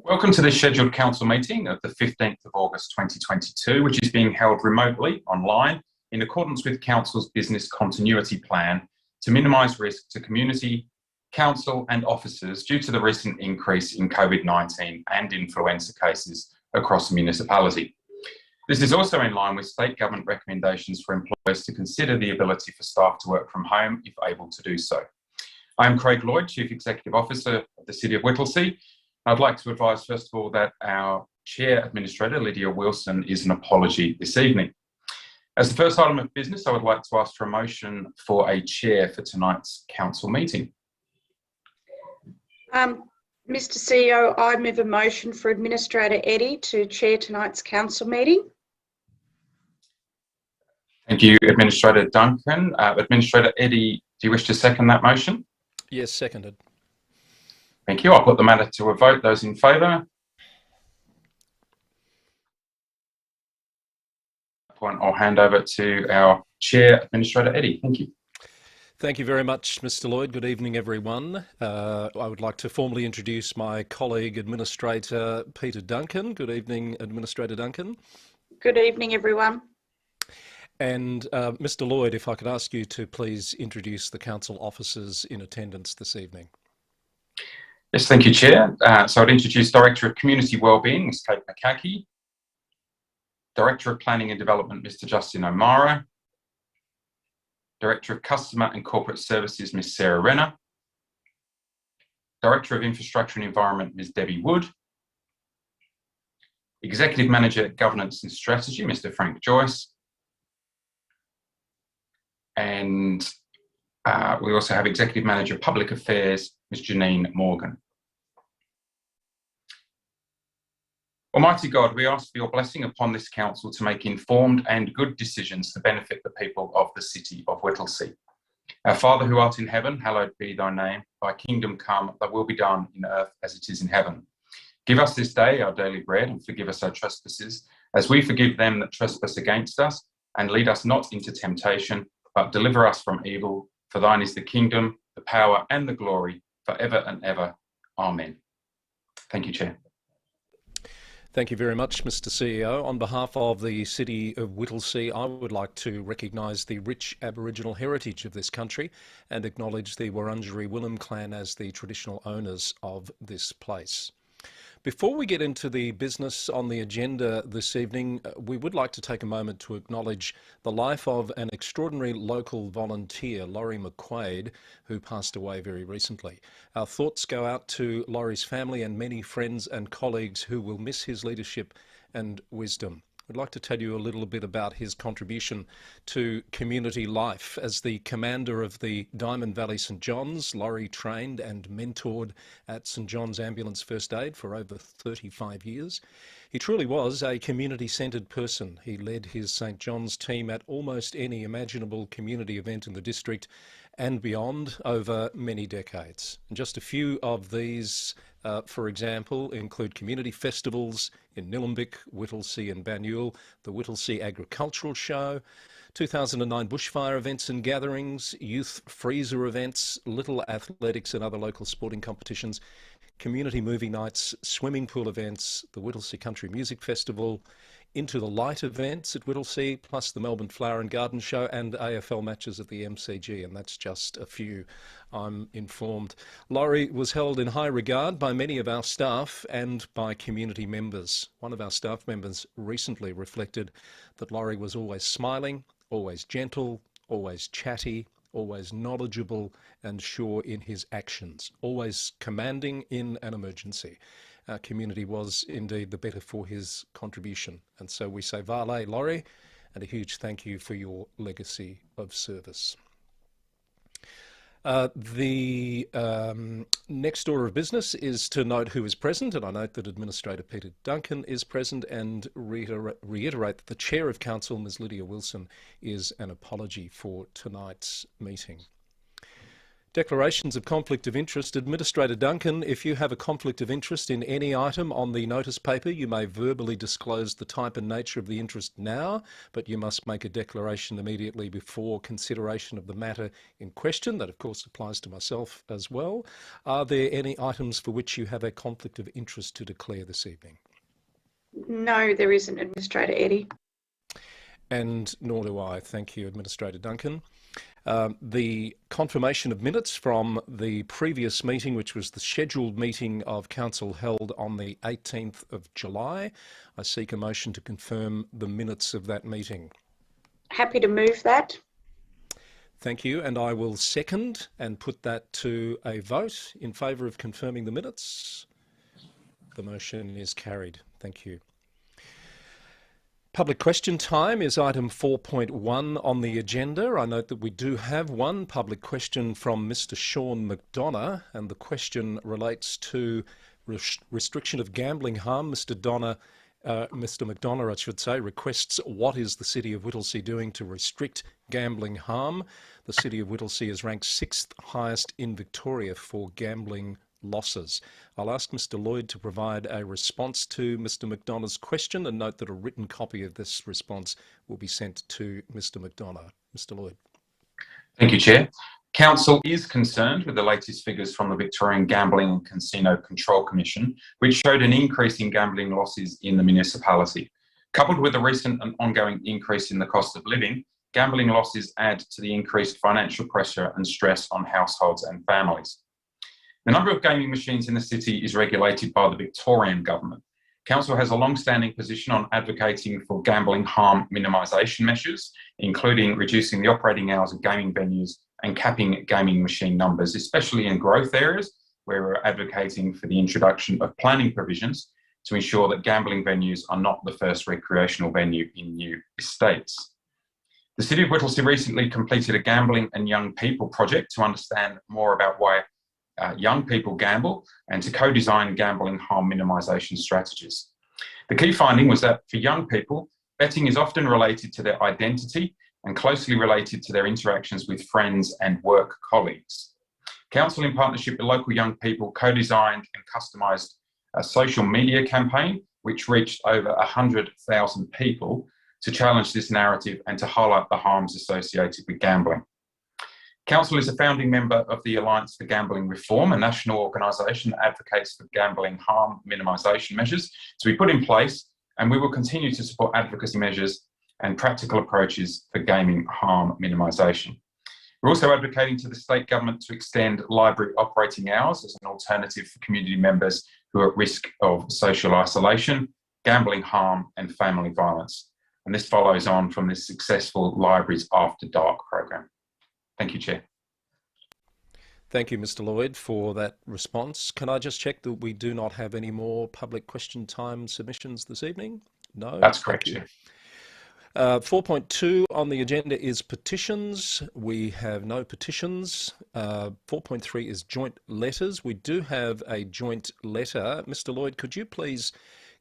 Welcome to this scheduled council meeting of the 15th of August 2022, which is being held remotely online in accordance with Council's business continuity plan to minimise risk to community, council and officers due to the recent increase in COVID-19 and influenza cases across the municipality. This is also in line with state government recommendations for employers to consider the ability for staff to work from home if able to do so. I am Craig Lloyd, Chief Executive Officer of the City of Whittlesea. I'd like to advise, first of all, that our Chair Administrator, Lydia Wilson, is an apology this evening. As the first item of business, I would like to ask for a motion for a chair for tonight's council meeting. Mr CEO, I move a motion for Administrator Eddy to chair tonight's council meeting. Thank you, Administrator Duncan. Administrator Eddy, do you wish to second that motion? Yes, seconded. Thank you. I'll put the matter to a vote. Those in favour? I'll hand over to our Chair, Administrator Eddy. Thank you. Thank you very much, Mr. Lloyd. Good evening, everyone. I would like to formally introduce my colleague, Administrator Peter Duncan. Good evening, Administrator Duncan. Good evening, everyone. And Mr. Lloyd, if I could ask you to please introduce the council officers in attendance this evening. Yes, thank you, Chair. So I'd introduce Director of Community Wellbeing, Ms. Kate McCackey, Director of Planning and Development, Mr. Justin O'Mara, Director of Customer and Corporate Services, Ms. Sarah Renner, Director of Infrastructure and Environment, Ms. Debbie Wood, Executive Manager, Governance and Strategy, Mr. Frank Joyce, and we also have Executive Manager, Public Affairs, Ms. Janine Morgan. Almighty God, we ask for your blessing upon this council to make informed and good decisions to benefit the people of the city of Whittlesea. Our Father who art in heaven, hallowed be thy name. Thy kingdom come, thy will be done in earth as it is in heaven. Give us this day our daily bread and forgive us our trespasses, as we forgive them that trespass against us. And lead us not into temptation, but deliver us from evil. For thine is the kingdom, the power and the glory forever and ever. Amen. Thank you, Chair. Thank you very much, Mr. CEO. On behalf of the City of Whittlesea, I would like to recognise the rich Aboriginal heritage of this country and acknowledge the Wurundjeri Willem clan as the traditional owners of this place. Before we get into the business on the agenda this evening, we would like to take a moment to acknowledge the life of an extraordinary local volunteer, Laurie Mcquade, who passed away very recently. Our thoughts go out to Laurie's family and many friends and colleagues who will miss his leadership and wisdom. I'd like to tell you a little bit about his contribution to community life. As the commander of the Diamond Valley St John's, Laurie trained and mentored at St John's Ambulance First Aid for over 35 years. He truly was a community-centred person. He led his St John's team at almost any imaginable community event in the district and beyond over many decades. And just a few of these, for example, include community festivals in Nillumbik, Whittlesea and Banyule, the Whittlesea Agricultural Show, 2009 bushfire events and gatherings, youth freezer events, little athletics and other local sporting competitions, community movie nights, swimming pool events, the Whittlesea Country Music Festival, Into the Light events at Whittlesea, plus the Melbourne Flower and Garden Show and AFL matches at the MCG, and that's just a few, I'm informed. Laurie was held in high regard by many of our staff and by community members. One of our staff members recently reflected that Laurie was always smiling, always gentle, always chatty, always knowledgeable and sure in his actions, always commanding in an emergency. Our community was indeed the better for his contribution. And so we say Vale, Laurie, and a huge thank you for your legacy of service. The next order of business is to note who is present, and I note that Administrator Peter Duncan is present, and reiterate that the Chair of Council, Ms. Lydia Wilson, is an apology for tonight's meeting. Declarations of conflict of interest. Administrator Duncan, if you have a conflict of interest in any item on the notice paper, you may verbally disclose the type and nature of the interest now, but you must make a declaration immediately before consideration of the matter in question. That, of course, applies to myself as well. Are there any items for which you have a conflict of interest to declare this evening? No, there isn't, Administrator Eddie. And nor do I. Thank you, Administrator Duncan. The confirmation of minutes from the previous meeting, which was the scheduled meeting of Council held on the 18th of July. I seek a motion to confirm the minutes of that meeting. Happy to move that. Thank you, and I will second and put that to a vote in favour of confirming the minutes. The motion is carried. Thank you. Public question time is item 4.1 on the agenda. I note that we do have one public question from Mr. Sean McDonough, and the question relates to restriction of gambling harm. Mr. McDonough, I should say, requests what is the City of Whittlesea doing to restrict gambling harm. The City of Whittlesea is ranked 6th highest in Victoria for gambling losses. I'll ask Mr. Lloyd to provide a response to Mr. McDonough's question, and note that a written copy of this response will be sent to Mr. McDonough. Mr. Lloyd. Thank you, Chair. Council is concerned with the latest figures from the Victorian Gambling and Casino Control Commission, which showed an increase in gambling losses in the municipality. Coupled with the recent and ongoing increase in the cost of living, gambling losses add to the increased financial pressure and stress on households and families. The number of gaming machines in the city is regulated by the Victorian government. Council has a long-standing position on advocating for gambling harm minimisation measures, including reducing the operating hours of gaming venues and capping gaming machine numbers, especially in growth areas where we're advocating for the introduction of planning provisions to ensure that gambling venues are not the first recreational venue in new estates. The City of Whittlesea recently completed a gambling and young people project to understand more about why young people gamble and to co-design gambling harm minimisation strategies. The key finding was that for young people, betting is often related to their identity and closely related to their interactions with friends and work colleagues. Council, in partnership with local young people, co-designed and customised a social media campaign which reached over 100,000 people to challenge this narrative and to highlight the harms associated with gambling. Council is a founding member of the Alliance for Gambling Reform, a national organisation that advocates for gambling harm minimisation measures to be put in place, and we will continue to support advocacy measures and practical approaches for gaming harm minimisation. We're also advocating to the state government to extend library operating hours as an alternative for community members who are at risk of social isolation, gambling harm and family violence. And this follows on from the successful Libraries After Dark programme. Thank you, Chair. Thank you, Mr. Lloyd, for that response. Can I just check that we do not have any more public question time submissions this evening? No? That's correct, Chair. 4.2 on the agenda is petitions. We have no petitions. 4.3 is joint letters. We do have a joint letter. Mr. Lloyd, could you please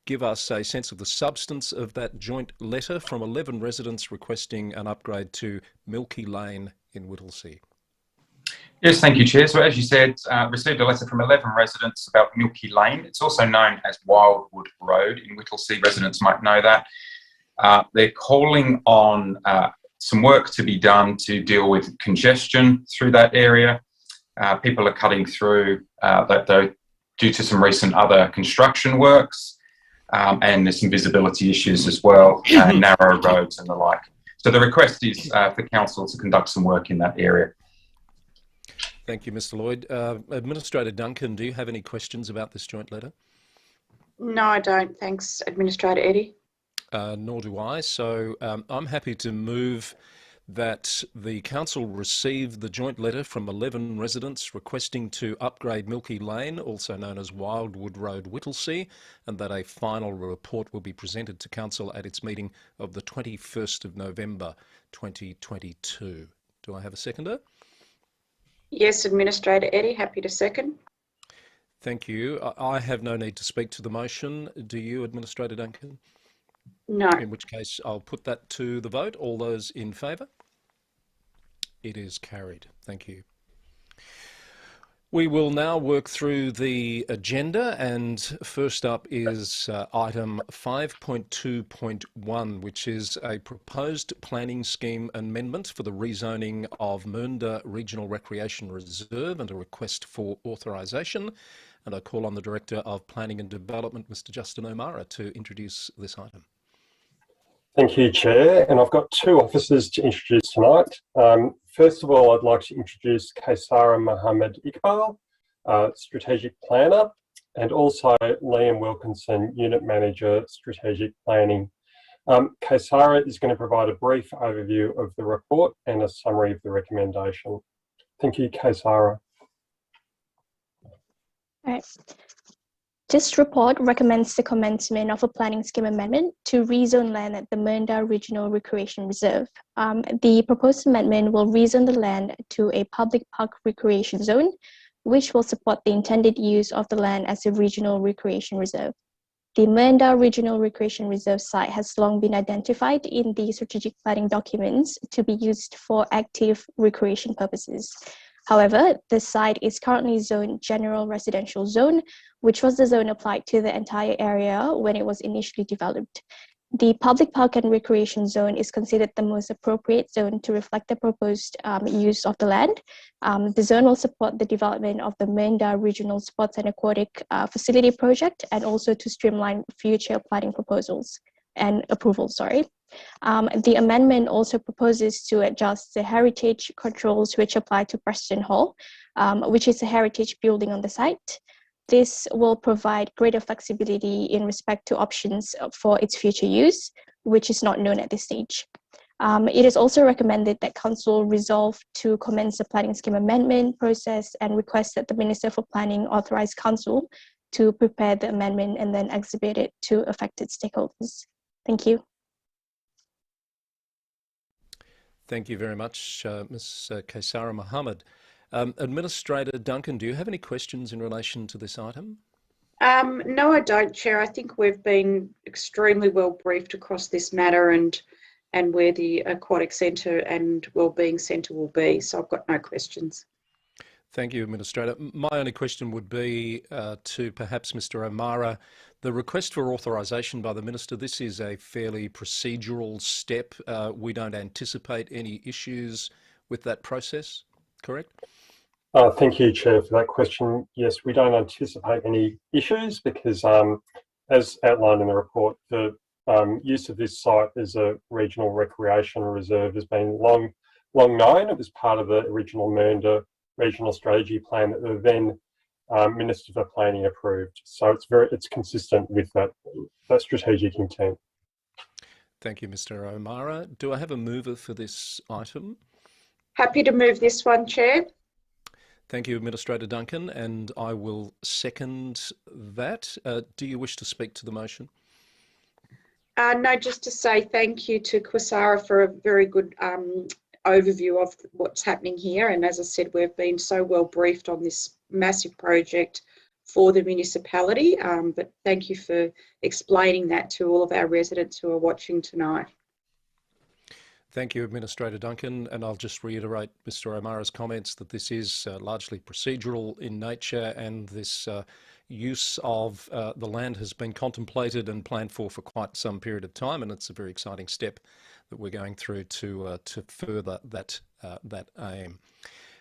give us a sense of the substance of that joint letter from 11 residents requesting an upgrade to Milky Lane in Whittlesea? Yes, thank you, Chair. So as you said, received a letter from 11 residents about Milky Lane. It's also known as Wildwood Road in Whittlesea. Residents might know that. They're calling on some work to be done to deal with congestion through that area. People are cutting through that though due to some recent other construction works, and there's some visibility issues as well, narrow roads and the like. So the request is for Council to conduct some work in that area. Thank you, Mr. Lloyd. Administrator Duncan, do you have any questions about this joint letter? No, I don't. Thanks, Administrator Eddie. Nor do I. So I'm happy to move that the Council receive the joint letter from 11 residents requesting to upgrade Milky Lane, also known as Wildwood Road, Whittlesea, and that a final report will be presented to Council at its meeting of the 21st of November 2022. Do I have a seconder? Yes, Administrator Eddie, happy to second. Thank you. I have no need to speak to the motion. Do you, Administrator Duncan? No. In which case, I'll put that to the vote. All those in favour? It is carried. Thank you. We will now work through the agenda, and first up is item 5.2.1, which is a proposed planning scheme amendment for the rezoning of Mernda Regional Recreation Reserve and a request for authorisation. And I call on the Director of Planning and Development, Mr. Justin O'Mara, to introduce this item. Thank you, Chair. And I've got two officers to introduce tonight. First of all, I'd like to introduce Kaysara Mohammed Iqbal, Strategic Planner, and also Liam Wilkinson, Unit Manager, Strategic Planning. Kaysara is going to provide a brief overview of the report and a summary of the recommendation. Thank you, Kaysara. All right. This report recommends the commencement of a planning scheme amendment to rezone land at the Mernda Regional Recreation Reserve. The proposed amendment will rezone the land to a public park recreation zone, which will support the intended use of the land as a regional recreation reserve. The Mernda Regional Recreation Reserve site has long been identified in the strategic planning documents to be used for active recreation purposes. However, the site is currently zoned General Residential Zone, which was the zone applied to the entire area when it was initially developed. The Public Park and Recreation Zone is considered the most appropriate zone to reflect the proposed use of the land. The zone will support the development of the Mernda Regional Sports and Aquatic Facility Project, and also to streamline future planning proposals and approvals, The amendment also proposes to adjust the heritage controls which apply to Preston Hall, which is a heritage building on the site. This will provide greater flexibility in respect to options for its future use, which is not known at this stage. It is also recommended that Council resolve to commence the planning scheme amendment process and request that the Minister for Planning authorise Council to prepare the amendment and then exhibit it to affected stakeholders. Thank you. Thank you very much, Ms. Kaysara Mohammed. Administrator Duncan, do you have any questions in relation to this item? No, I don't, Chair. I think we've been extremely well briefed across this matter and where the Aquatic Centre and Wellbeing Centre will be. So I've got no questions. Thank you, Administrator. My only question would be to perhaps Mr. O'Mara. The request for authorisation by the Minister, this is a fairly procedural step. We don't anticipate any issues with that process, correct? Thank you, Chair, for that question. Yes, we don't anticipate any issues because, as outlined in the report, the use of this site as a regional recreation reserve has been long known. It was part of the original Mernda regional strategy plan that the then Minister for Planning approved. So it's consistent with that strategic intent. Thank you, Mr. O'Mara. Do I have a mover for this item? Happy to move this one, Chair. Thank you, Administrator Duncan, and I will second that. Do you wish to speak to the motion? No, just to say thank you to Kaysara for a very good overview of what's happening here. And as I said, we've been so well briefed on this massive project for the municipality. But thank you for explaining that to all of our residents who are watching tonight. Thank you, Administrator Duncan, and I'll just reiterate Mr. O'Mara's comments that this is largely procedural in nature, and this use of the land has been contemplated and planned for quite some period of time, and it's a very exciting step that we're going through to further that aim.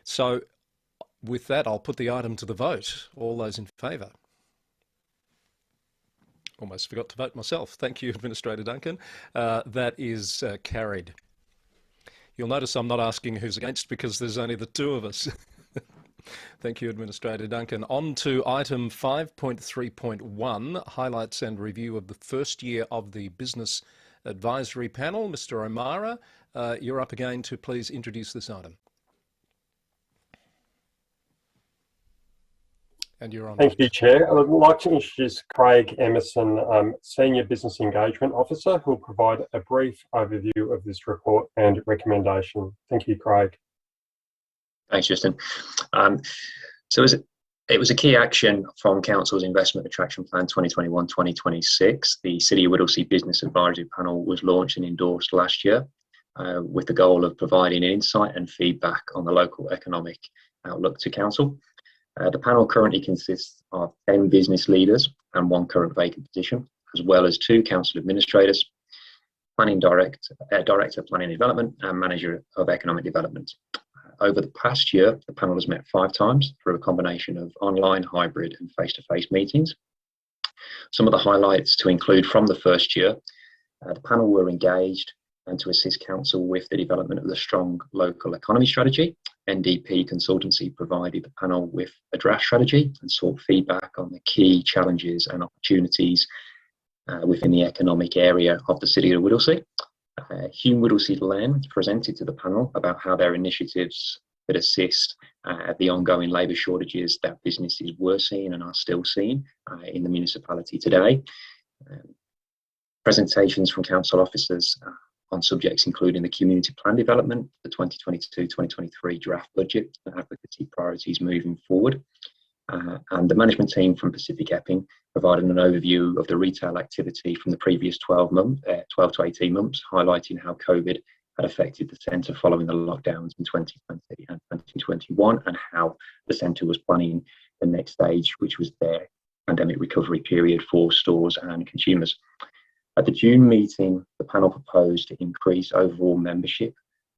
So with that, I'll put the item to the vote. All those in favour? Almost forgot to vote myself. Thank you, Administrator Duncan. That is carried. You'll notice I'm not asking who's against because there's only the two of us. Thank you, Administrator Duncan. On to item 5.3.1, highlights and review of the first year of the Business Advisory Panel. Mr. O'Mara, you're up again to please introduce this item. And you're on. Thank you, Chair. I would like to introduce Craig Emerson, Senior Business Engagement Officer, who will provide a brief overview of this report and recommendation. Thank you, Craig. Thanks, Justin. So it was a key action from Council's Investment Attraction Plan 2021-2026. The City of Whittlesea Business Advisory Panel was launched and endorsed last year with the goal of providing insight and feedback on the local economic outlook to Council. The panel currently consists of 10 business leaders and 1 current vacant position, as well as 2 council administrators, director planning and development, and manager of economic development. Over the past year, the panel has met 5 times through a combination of online, hybrid, and face-to-face meetings. Some of the highlights to include from the first year: the panel were engaged and to assist council with the development of the strong local economy strategy. NDP Consultancy provided the panel with a draft strategy and sought feedback on the key challenges and opportunities within the economic area of the City of Whittlesea. Whittlesea Land presented to the panel about how their initiatives could assist the ongoing labour shortages that businesses were seeing and are still seeing in the municipality today. Presentations from council officers on subjects including the community plan development, the 2022-2023 draft budget, and advocacy priorities moving forward. And the management team from Pacific Epping provided an overview of the retail activity from the previous 12 to 18 months, highlighting how COVID had affected the centre following the lockdowns in 2020 and 2021, and how the centre was planning the next stage, which was their pandemic recovery period for stores and consumers. At the June meeting, the panel proposed to increase overall membership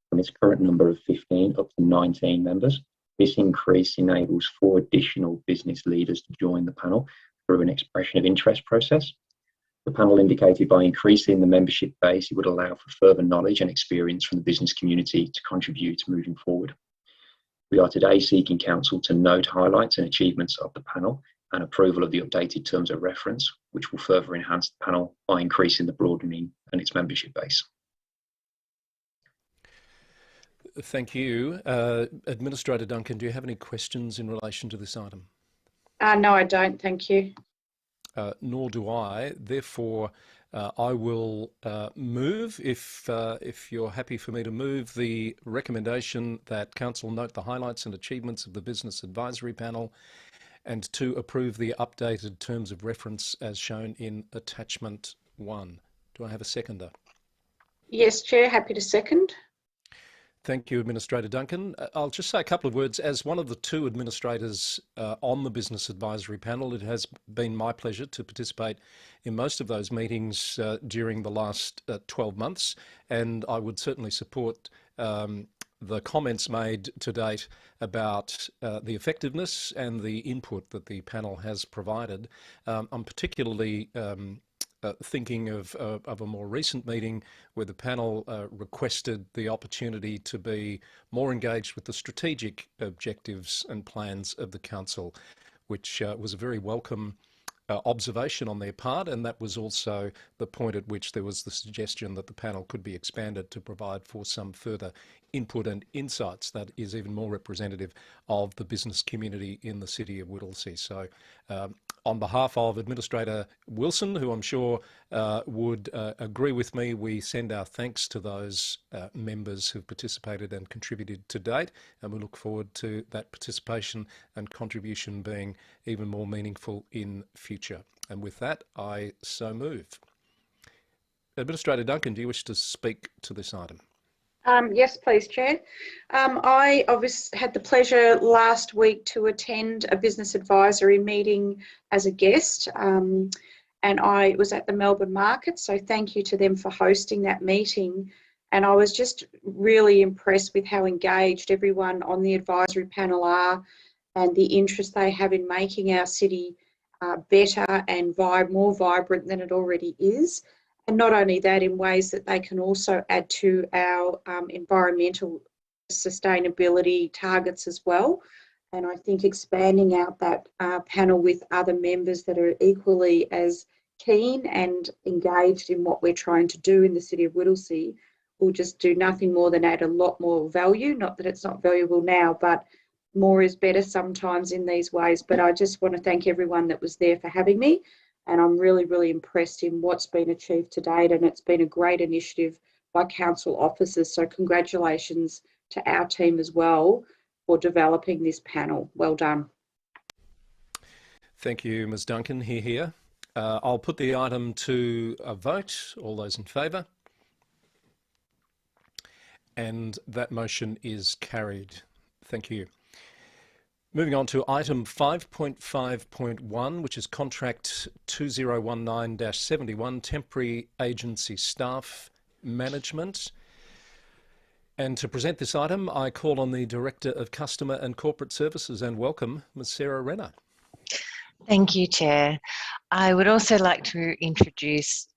from its current number of 15 up to 19 members. This increase enables 4 additional business leaders to join the panel through an expression of interest process. The panel indicated by increasing the membership base, it would allow for further knowledge and experience from the business community to contribute moving forward. We are today seeking council to note highlights and achievements of the panel and approval of the updated terms of reference, which will further enhance the panel by increasing the broadening and its membership base. Thank you. Administrator Duncan, do you have any questions in relation to this item? No, I don't. Thank you. Nor do I. Therefore, I will move, if you're happy for me to move, the recommendation that Council note the highlights and achievements of the Business Advisory Panel and to approve the updated terms of reference as shown in Attachment 1. Do I have a seconder? Yes, Chair, happy to second. Thank you, Administrator Duncan. I'll just say a couple of words. As one of the 2 administrators on the Business Advisory Panel, it has been my pleasure to participate in most of those meetings during the last 12 months, and I would certainly support the comments made to date about the effectiveness and the input that the panel has provided. I'm particularly thinking of a more recent meeting where the panel requested the opportunity to be more engaged with the strategic objectives and plans of the council, which was a very welcome observation on their part, and that was also the point at which there was the suggestion that the panel could be expanded to provide for some further input and insights that is even more representative of the business community in the City of Whittlesea. So on behalf of Administrator Wilson, who I'm sure would agree with me, we send our thanks to those members who've participated and contributed to date, and we look forward to that participation and contribution being even more meaningful in future. And with that, I so move. Administrator Duncan, do you wish to speak to this item? Yes, please, Chair. I obviously had the pleasure last week to attend a business advisory meeting as a guest, and I was at the Melbourne market, so thank you to them for hosting that meeting. And I was just really impressed with how engaged everyone on the advisory panel are and the interest they have in making our city better and more vibrant than it already is. And not only that, in ways that they can also add to our environmental sustainability targets as well. And I think expanding out that panel with other members that are equally as keen and engaged in what we're trying to do in the City of Whittlesea will just do nothing more than add a lot more value. Not that it's not valuable now, but more is better sometimes in these ways. But I just want to thank everyone that was there for having me. And I'm really, really impressed in what's been achieved to date. And it's been a great initiative by council officers. So congratulations to our team as well for developing this panel. Well done. Thank you, Ms. Duncan. Here. I'll put the item to a vote. All those in favour? And that motion is carried. Thank you. Moving on to item 5.5.1, which is contract 2019-71, temporary agency staff management. And to present this item, I call on the Director of Customer and Corporate Services, and welcome Ms. Sarah Renner. Thank you, Chair. I would also like to introduce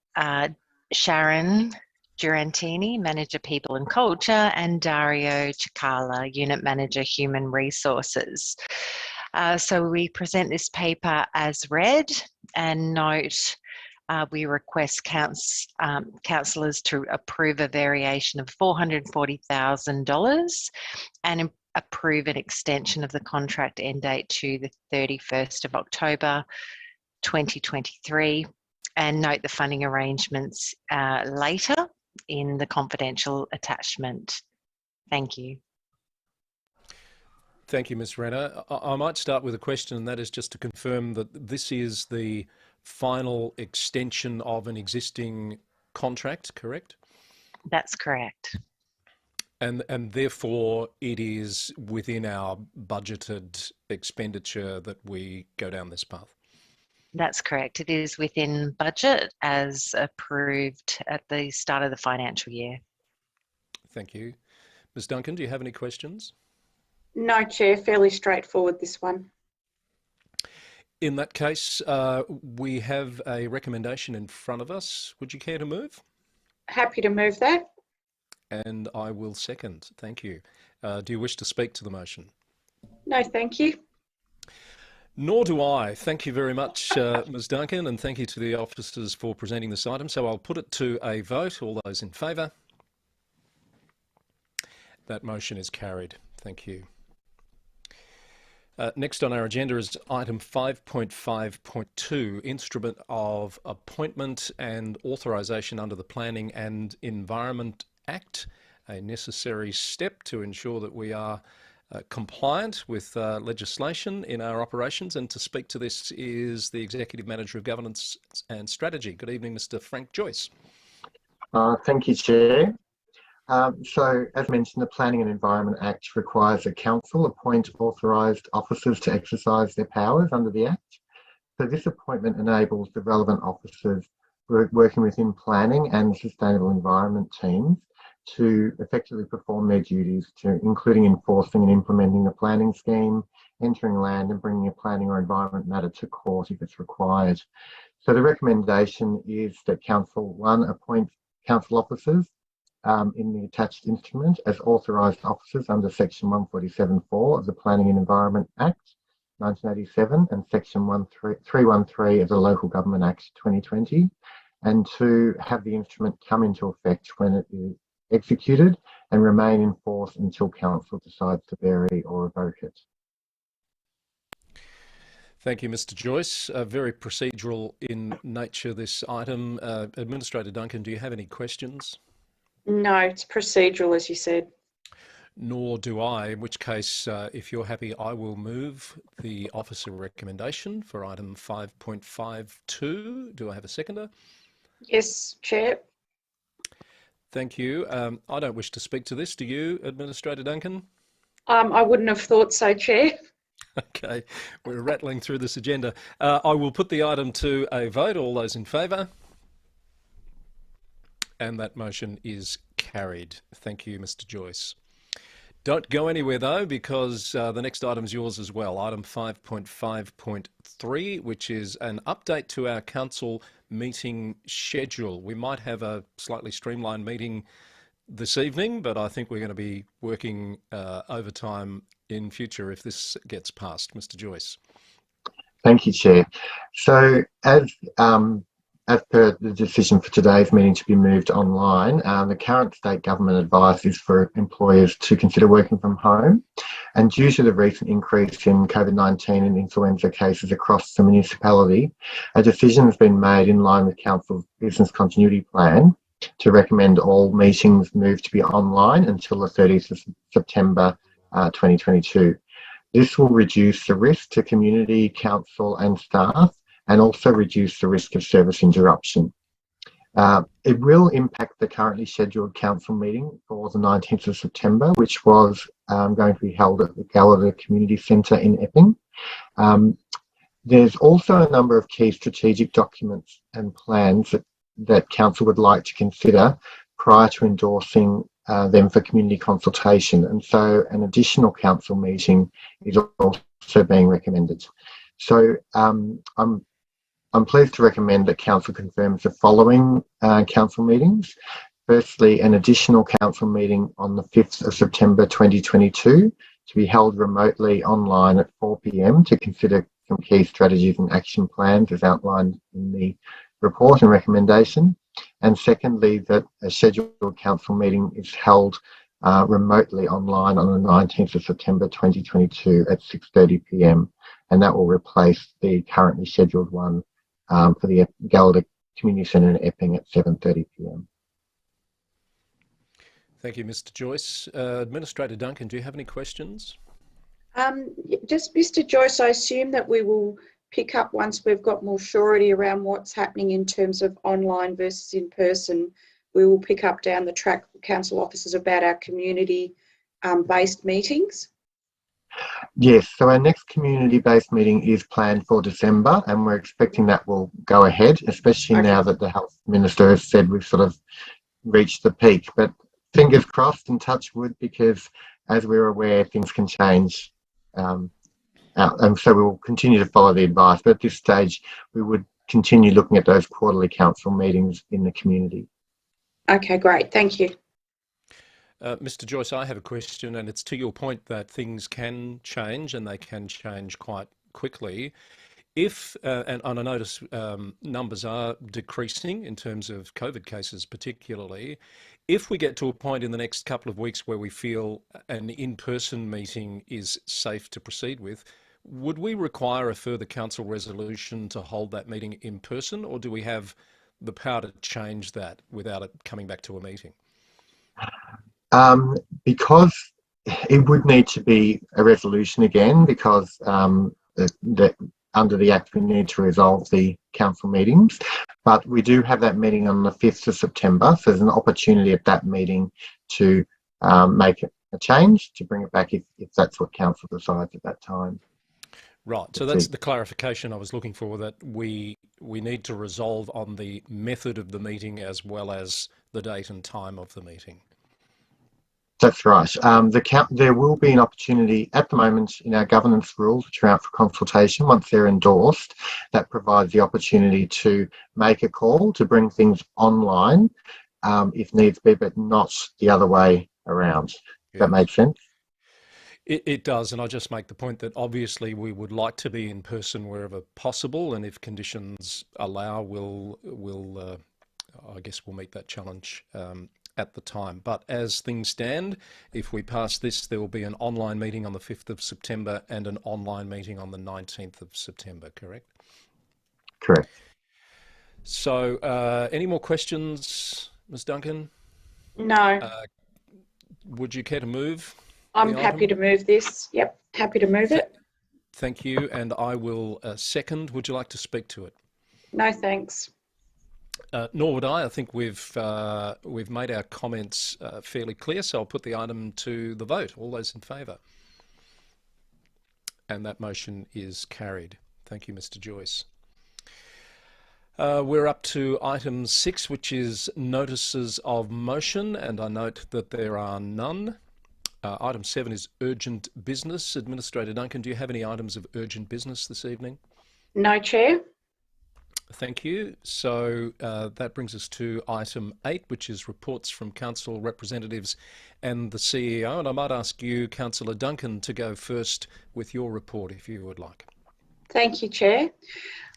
Sharon Durantini, Manager People and Culture, and Dario Chikala, Unit Manager Human Resources. So we present this paper as read, and note we request councillors to approve a variation of $440,000 and approve an extension of the contract end date to the 31st of October 2023, and note the funding arrangements later in the confidential attachment. Thank you. Thank you, Ms. Renner. I might start with a question, and that is just to confirm that this is the final extension of an existing contract, correct? That's correct. And therefore it is within our budgeted expenditure that we go down this path? That's correct. It is within budget as approved at the start of the financial year. Thank you. Ms. Duncan, do you have any questions? No, Chair, fairly straightforward, this one. In that case, we have a recommendation in front of us. Would you care to move? Happy to move that. And I will second. Thank you. Do you wish to speak to the motion? No, thank you. Nor do I. Thank you very much, Ms. Duncan, and thank you to the officers for presenting this item. So I'll put it to a vote. All those in favour? That motion is carried. Thank you. Next on our agenda is item 5.5.2, instrument of appointment and authorisation under the Planning and Environment Act, a necessary step to ensure that we are compliant with legislation in our operations. And to speak to this is the Executive Manager of Governance and Strategy. Good evening, Mr. Frank Joyce. Thank you, Chair. So, as mentioned, the Planning and Environment Act requires a council appoint authorised officers to exercise their powers under the Act. So this appointment enables the relevant officers working within planning and sustainable environment teams to effectively perform their duties, including enforcing and implementing the planning scheme, entering land and bringing a planning or environment matter to court if it's required. So the recommendation is that Council 1 appoint council officers in the attached instrument as authorised officers under Section 147(4) of the Planning and Environment Act 1987 and Section 313 of the Local Government Act 2020, and to have the instrument come into effect when it is executed and remain in force until Council decides to vary or revoke it. Thank you, Mr. Joyce. Very procedural in nature, this item. Administrator Duncan, do you have any questions? No, it's procedural, as you said. Nor do I, in which case, if you're happy, I will move the officer recommendation for item 5.52. Do I have a seconder? Yes, Chair. Thank you. I don't wish to speak to this. Do you, Administrator Duncan? I wouldn't have thought so, Chair. Okay, we're rattling through this agenda. I will put the item to a vote. All those in favour? And that motion is carried. Thank you, Mr. Joyce. Don't go anywhere though, because the next item is yours as well. Item 5.5.3, which is an update to our council meeting schedule. We might have a slightly streamlined meeting this evening, but I think we're going to be working overtime in future if this gets passed. Mr. Joyce. Thank you, Chair. So as per the decision for today's meeting to be moved online, the current state government advice is for employers to consider working from home. And due to the recent increase in COVID-19 and influenza cases across the municipality, a decision has been made in line with Council's business continuity plan to recommend all meetings move to be online until the 30th of September 2022. This will reduce the risk to community, council and staff, and also reduce the risk of service interruption. It will impact the currently scheduled council meeting for the 19th of September, which was going to be held at the Gallagher Community Centre in Epping. There's also a number of key strategic documents and plans that Council would like to consider prior to endorsing them for community consultation, and so an additional council meeting is also being recommended. So I'm pleased to recommend that Council confirms the following council meetings. Firstly, an additional council meeting on the 5th of September 2022 to be held remotely online at 4 p.m. to consider some key strategies and action plans as outlined in the report and recommendation. And secondly, that a scheduled council meeting is held remotely online on the 19th of September 2022 at 6:30 p.m. and that will replace the currently scheduled one for the Gallagher Community Centre in Epping at 7:30 p.m. Thank you, Mr. Joyce. Administrator Duncan, do you have any questions? Just Mr. Joyce, I assume that we will pick up once we've got more surety around what's happening in terms of online versus in person. We will pick up down the track with council officers about our community based meetings. Yes, so our next community-based meeting is planned for December and we're expecting that will go ahead, especially now that the Health Minister has said we've sort of reached the peak. But fingers crossed and touch wood, because as we're aware, things can change. And so we will continue to follow the advice. But at this stage, we would continue looking at those quarterly council meetings in the community. Okay, great. Thank you. Mr. Joyce, I have a question, and it's to your point that things can change and they can change quite quickly. If, and I notice numbers are decreasing in terms of COVID cases particularly, if we get to a point in the next couple of weeks where we feel an in-person meeting is safe to proceed with, would we require a further council resolution to hold that meeting in person, or do we have the power to change that without it coming back to a meeting? Because it would need to be a resolution again, because under the Act we need to resolve the council meetings. But we do have that meeting on the 5th of September, so there's an opportunity at that meeting to make a change, to bring it back if that's what council decides at that time. Right, so that's the clarification I was looking for, that we need to resolve on the method of the meeting as well as the date and time of the meeting. That's right. There will be an opportunity at the moment in our governance rules, which are out for consultation. Once they're endorsed, that provides the opportunity to make a call to bring things online if needs be, but not the other way around. Yes. Does that make sense? It does, and I just make the point that obviously we would like to be in person wherever possible, and if conditions allow, we'll meet that challenge at the time. But as things stand, if we pass this, there will be an online meeting on the 5th of September and an online meeting on the 19th of September, correct? Correct. So any more questions, Ms. Duncan? No. Would you care to move? I'm happy to move this. Yep, happy to move it. Thank you, and I will second. Would you like to speak to it? No, thanks. Nor would I. I think we've made our comments fairly clear, so I'll put the item to the vote. All those in favour? And that motion is carried. Thank you, Mr. Joyce. We're up to item 6, which is notices of motion, and I note that there are none. Item 7 is urgent business. Administrator Duncan, do you have any items of urgent business this evening? No, Chair. Thank you. So that brings us to item 8, which is reports from council representatives and the CEO. And I might ask you, Councillor Duncan, to go first with your report, if you would like. Thank you, Chair.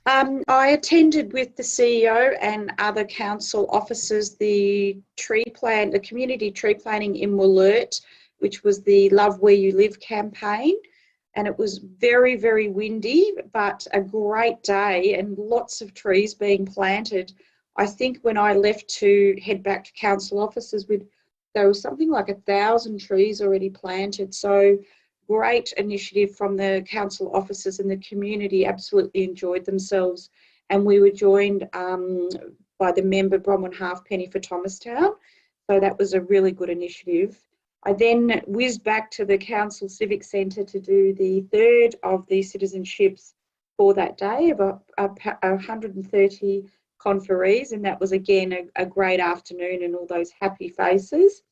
I attended with the CEO and other council officers the community tree planting in Wollert, which was the Love Where You Live campaign. And it was very, very windy, but a great day and lots of trees being planted. I think when I left to head back to council offices, there was something like 1,000 trees already planted. So great initiative from the council officers, and the community absolutely enjoyed themselves. And we were joined by the member Bronwyn Halfpenny for Thomastown. So that was a really good initiative. I then whizzed back to the Council Civic Centre to do the third of the citizenships for that day, of 130 conferees, and that was again a great afternoon and all those happy faces.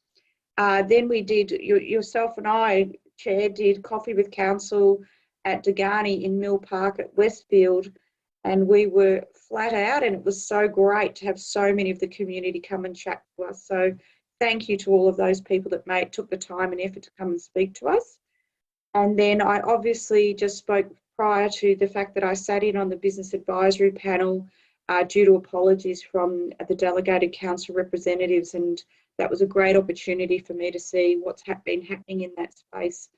Then we did, yourself and I, Chair, did Coffee with Council at Degani in Mill Park at Westfield, and we were flat out, and it was so great to have so many of the community come and chat to us. So thank you to all of those people that took the time and effort to come and speak to us. And then I obviously just spoke prior to the fact that I sat in on the business advisory panel due to apologies from the delegated council representatives, and that was a great opportunity for me to see what's been happening in that space,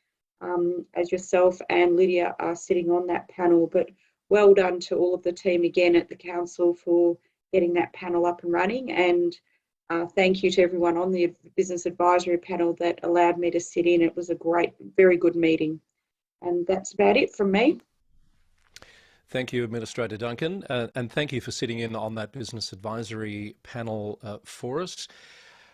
as yourself and Lydia are sitting on that panel. But well done to all of the team again at the council for getting that panel up and running, and thank you to everyone on the business advisory panel that allowed me to sit in. It was a great, very good meeting. And that's about it from me. Thank you, Administrator Duncan, and thank you for sitting in on that business advisory panel for us.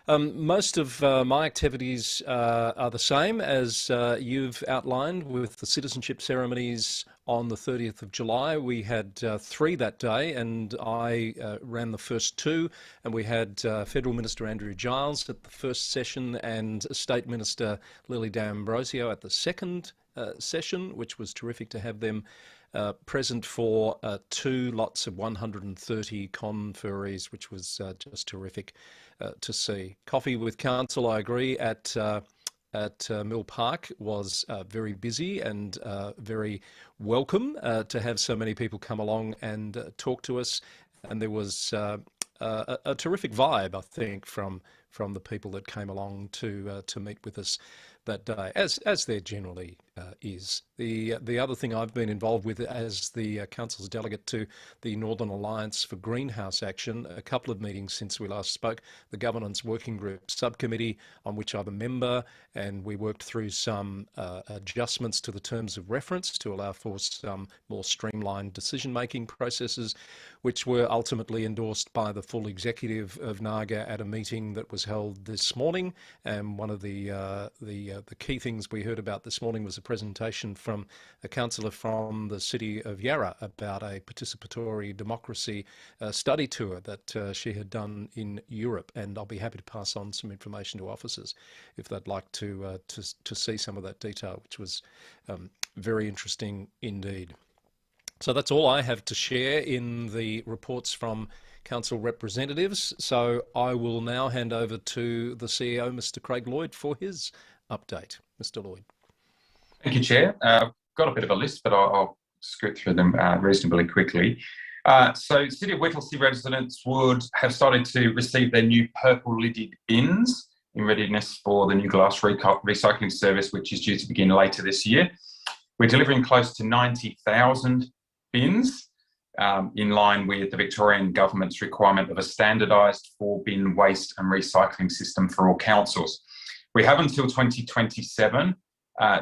Most of my activities are the same as you've outlined, with the citizenship ceremonies on the 30th of July. We had 3 that day, and I ran the first 2, and we had Federal Minister Andrew Giles at the first session and State Minister Lily D'Ambrosio at the second session, which was terrific to have them present for 2 lots of 130 conferees, which was just terrific to see. Coffee with Council, I agree, at Mill Park was very busy and very welcome to have so many people come along and talk to us. And there was a terrific vibe, I think, from the people that came along to meet with us that day, as there generally is. The other thing I've been involved with as the Council's delegate to the Northern Alliance for Greenhouse Action, a couple of meetings since we last spoke, the Governance Working Group Subcommittee, on which I'm a member, and we worked through some adjustments to the terms of reference to allow for some more streamlined decision-making processes, which were ultimately endorsed by the full executive of NAGA at a meeting that was held this morning. And one of the key things we heard about this morning was a presentation from a councillor from the city of Yarra about a participatory democracy study tour that she had done in Europe, and I'll be happy to pass on some information to officers if they'd like to see some of that detail, which was very interesting indeed. So that's all I have to share in the reports from council representatives. So I will now hand over to the CEO, Mr. Craig Lloyd, for his update. Mr. Lloyd. Thank you, Chair. I've got a bit of a list, but I'll scoot through them reasonably quickly. So City of Whittlesea residents would have started to receive their new purple lidded bins in readiness for the new glass recycling service, which is due to begin later this year. We're delivering close to 90,000 bins in line with the Victorian government's requirement of a standardised 4-bin waste and recycling system for all councils. We have until 2027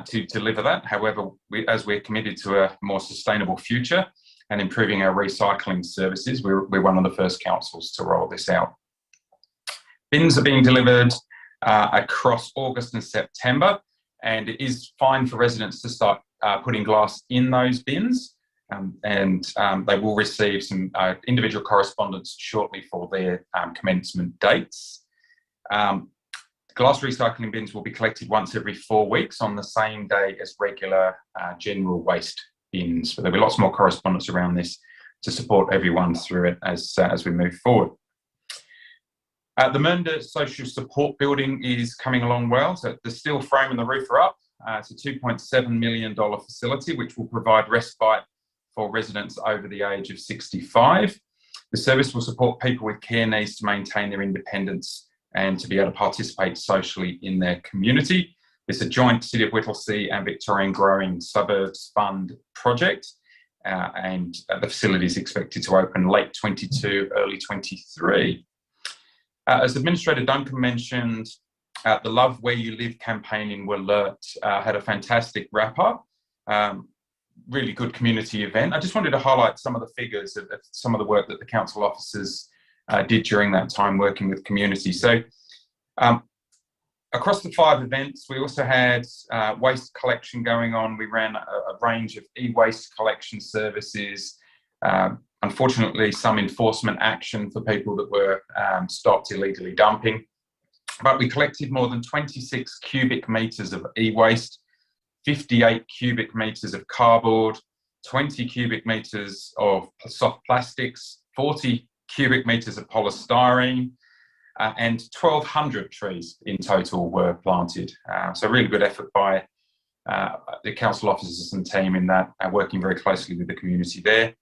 to deliver that. However, as we're committed to a more sustainable future and improving our recycling services, we're one of the first councils to roll this out. Bins are being delivered across August and September, and it is fine for residents to start putting glass in those bins, and they will receive some individual correspondence shortly for their commencement dates. Glass recycling bins will be collected once every 4 weeks on the same day as regular general waste bins. But there'll be lots more correspondence around this to support everyone through it as we move forward. The Mernda Social Support Building is coming along well. So the steel frame and the roof are up. It's a $2.7 million facility which will provide respite for residents over the age of 65. The service will support people with care needs to maintain their independence and to be able to participate socially in their community. It's a joint City of Whittlesea and Victorian Growing Suburbs Fund project, and the facility is expected to open late 22, early 23. As Administrator Duncan mentioned, the Love Where You Live campaign in Wollert had a fantastic wrap-up. Really good community event. I just wanted to highlight some of the figures of some of the work that the council officers did during that time working with community. So across the 5 events, we also had waste collection going on. We ran a range of e-waste collection services. Unfortunately, some enforcement action for people that were stopped illegally dumping. But we collected more than 26 cubic metres of e-waste, 58 cubic metres of cardboard, 20 cubic metres of soft plastics, 40 cubic metres of polystyrene, and 1,200 trees in total were planted. So really good effort by the council officers and team in that, working very closely with the community there.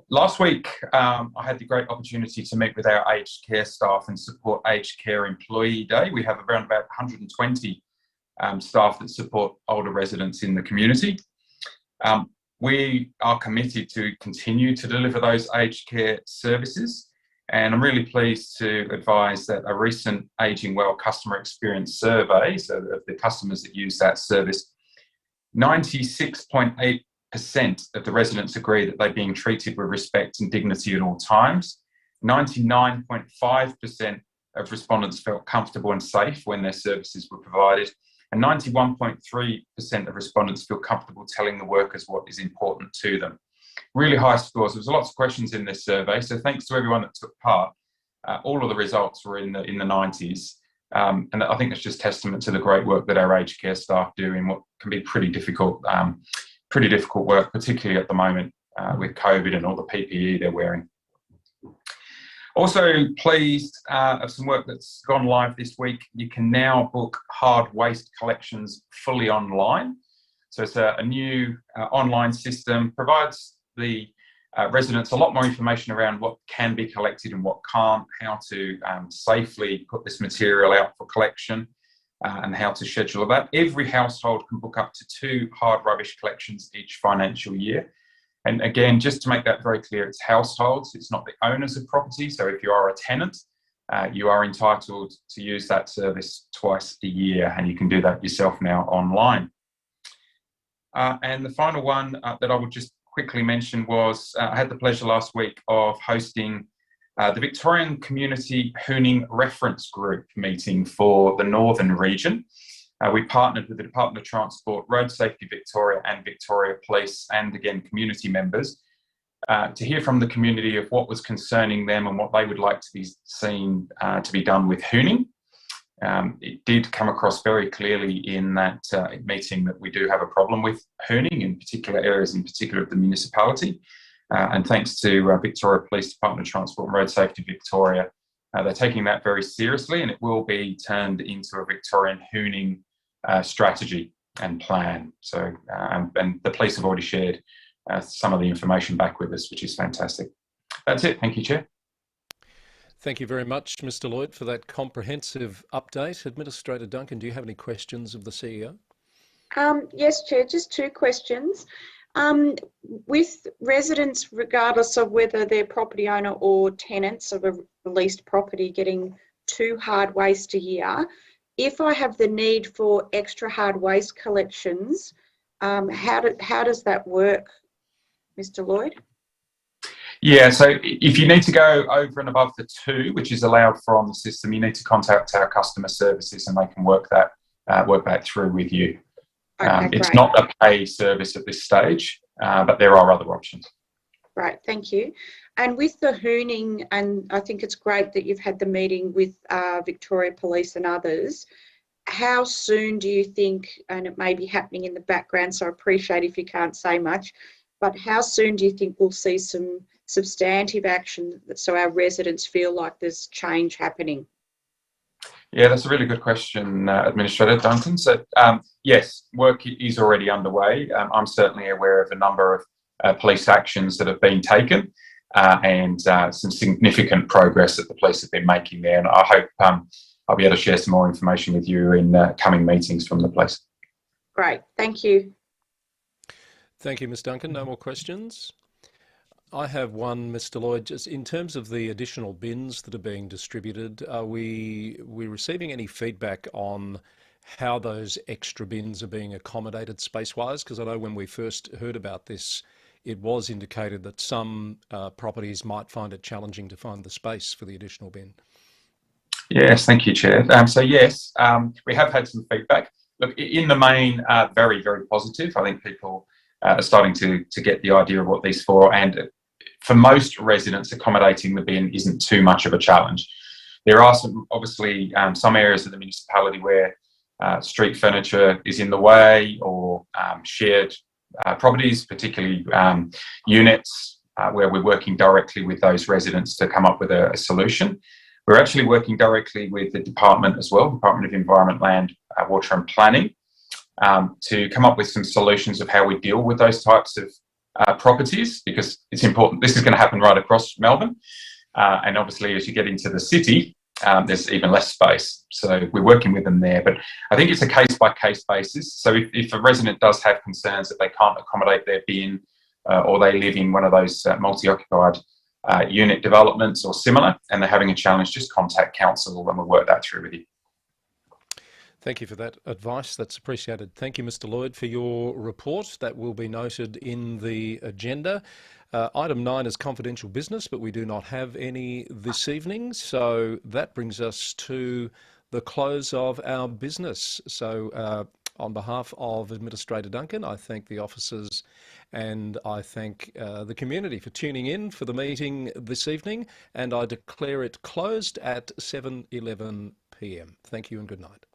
Last week, I had the great opportunity to meet with our aged care staff and support Aged Care Employee Day. We have around about 120 staff that support older residents in the community. We are committed to continue to deliver those aged care services. And I'm really pleased to advise that a recent Ageing Well customer experience survey, so of the customers that use that service, 96.8% of the residents agree that they're being treated with respect and dignity at all times. 99.5% of respondents felt comfortable and safe when their services were provided. And 91.3% of respondents feel comfortable telling the workers what is important to them. Really high scores. There was lots of questions in this survey, so thanks to everyone that took part. All of the results were in the 90s, and I think it's just testament to the great work that our aged care staff do in what can be pretty difficult work, particularly at the moment with COVID and all the PPE they're wearing. Also pleased of some work that's gone live this week. You can now book hard waste collections fully online. So it's a new online system, provides the residents a lot more information around what can be collected and what can't, how to safely put this material out for collection, and how to schedule that. Every household can book up to 2 hard rubbish collections each financial year. And again, just to make that very clear, it's households, it's not the owners of property. So if you are a tenant, you are entitled to use that service twice a year, and you can do that yourself now online. And the final one that I would just quickly mention was I had the pleasure last week of hosting the Victorian Community Hooning Reference Group meeting for the Northern region. We partnered with the Department of Transport, Road Safety Victoria and Victoria Police, and again, community members, to hear from the community of what was concerning them and what they would like to be seen to be done with hooning. It did come across very clearly in that meeting that we do have a problem with hooning in particular areas, in particular of the municipality. And thanks to Victoria Police, Department of Transport and Road Safety Victoria, they're taking that very seriously, and it will be turned into a Victorian hooning strategy and plan. So, and the police have already shared some of the information back with us, which is fantastic. That's it. Thank you, Chair. Thank you very much, Mr. Lloyd, for that comprehensive update. Administrator Duncan, do you have any questions of the CEO? Yes, Chair, just 2 questions. With residents, regardless of whether they're property owner or tenants of a leased property, getting 2 hard waste a year, if I have the need for extra hard waste collections, how does that work, Mr. Lloyd? Yeah, so if you need to go over and above the 2, which is allowed for on the system, you need to contact our customer services and they can work that through with you. Okay, it's great. not a pay service at this stage, but there are other options. Right, thank you. And with the hooning, and I think it's great that you've had the meeting with Victoria Police and others, how soon do you think, and it may be happening in the background, so I appreciate if you can't say much, but how soon do you think we'll see some substantive action so our residents feel like there's change happening? Yeah, that's a really good question, Administrator Duncan. So, yes, work is already underway. I'm certainly aware of a number of police actions that have been taken and some significant progress that the police have been making there. And I hope I'll be able to share some more information with you in coming meetings from the police. Great, thank you. Thank you, Ms. Duncan. No more questions? I have one, Mr. Lloyd. Just in terms of the additional bins that are being distributed, are we receiving any feedback on how those extra bins are being accommodated space-wise? Because I know when we first heard about this it was indicated that some properties might find it challenging to find the space for the additional bin. Yes, thank you, Chair. So yes, we have had some feedback. Look, in the main, very, very positive. I think people are starting to get the idea of what these for, and for most residents, accommodating the bin isn't too much of a challenge. There are obviously some areas of the municipality where street furniture is in the way, or shared properties, particularly units, where we're working directly with those residents to come up with a solution. We're actually working directly with the department as well, Department of Environment, Land, Water and Planning, to come up with some solutions of how we deal with those types of properties, because it's important. This is going to happen right across Melbourne. And obviously, as you get into the city, there's even less space. So we're working with them there. But I think it's a case-by-case basis. So if a resident does have concerns that they can't accommodate their bin, or they live in one of those multi-occupied unit developments or similar, and they're having a challenge, just contact council and we'll work that through with you. Thank you for that advice. That's appreciated. Thank you, Mr. Lloyd, for your report. That will be noted in the agenda. Item 9 is confidential business, but we do not have any this evening. So that brings us to the close of our business. So on behalf of Administrator Duncan, I thank the officers and I thank the community for tuning in for the meeting this evening, and I declare it closed at 7:11 p.m. Thank you and good night.